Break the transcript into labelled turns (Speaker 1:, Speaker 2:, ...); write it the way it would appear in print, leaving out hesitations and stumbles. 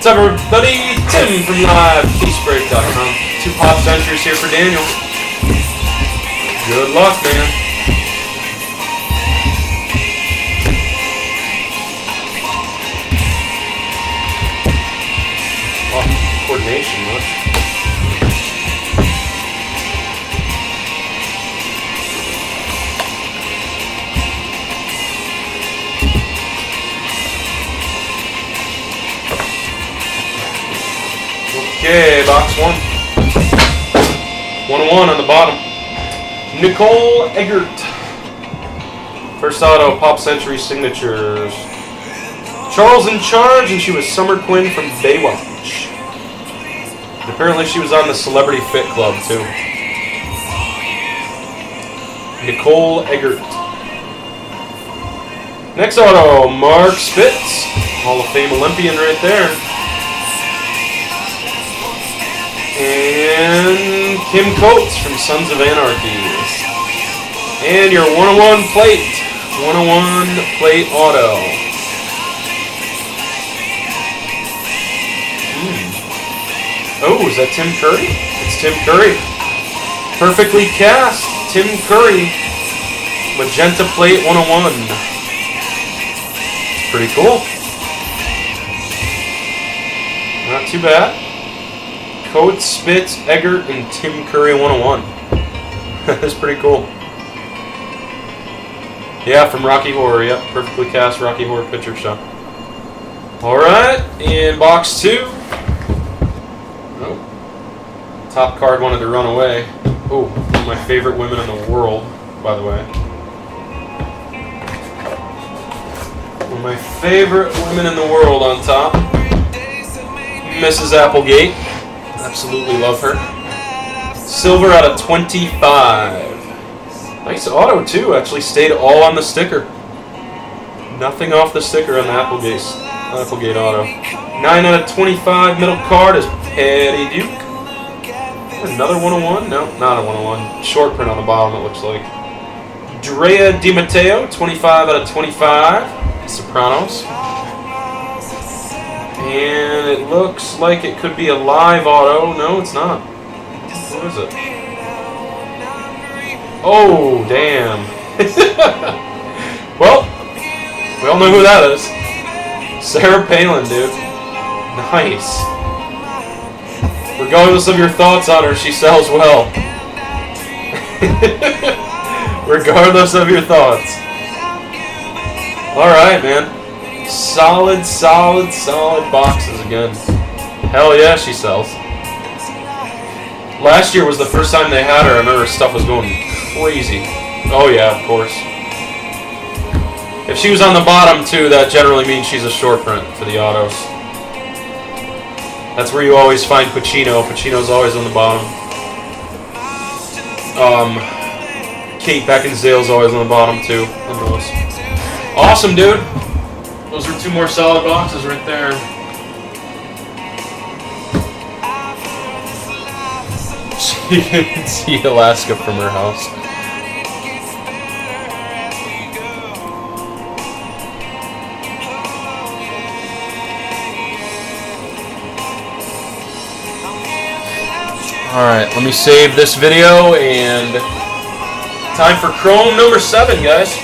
Speaker 1: up, everybody? Tim from LiveCaseBreak.com. 2 pop centuries here for Daniel. Good luck, man. Oh, coordination, much. Okay, box 1. 101 on the bottom. Nicole Eggert. First auto, Pop Century signatures. Charles in Charge, and she was Summer Quinn from Baywatch. And apparently she was on the Celebrity Fit Club, too. Nicole Eggert. Next auto, Mark Spitz. Hall of Fame Olympian right there. And Kim Coates from Sons of Anarchy. And your 101 plate. 101 plate auto. Oh, is that Tim Curry? It's Tim Curry. Perfectly cast. Tim Curry. Magenta plate 101. Pretty cool. Not too bad. Coates, Spitz, Eggert, and Tim Curry 101. That's pretty cool. Yeah, from Rocky Horror. Yep, perfectly cast Rocky Horror Picture Show. Alright, in box 2. Oh. Top card wanted to run away. Oh, one of my favorite women in the world, by the way. One of my favorite women in the world on top. Mrs. Applegate. Absolutely love her. Silver out of 25. Nice auto, too. Actually stayed all on the sticker. Nothing off the sticker on the Applegate auto. 9 out of 25. Middle card is Patty Duke. Another 101? No, not a 101. Short print on the bottom, it looks like. Drea DiMatteo, 25 out of 25. Sopranos. And it looks like it could be a live auto. No, it's not. What is it? Oh, damn. Well, we all know who that is. Sarah Palin, dude. Nice. Regardless of your thoughts on her, she sells well. Regardless of your thoughts. Alright, man. Solid boxes again. Hell yeah, she sells. Last year was the first time they had her. I remember stuff was going crazy. Oh yeah, of course. If she was on the bottom too, that generally means she's a short print for the autos. That's where you always find Pacino. Pacino's always on the bottom. Kate Beckinsale's always on the bottom too. Awesome, dude. Those are 2 more solid boxes right there. You can see Alaska from her house. Alright, let me save this video and time for Chrome number 7, guys.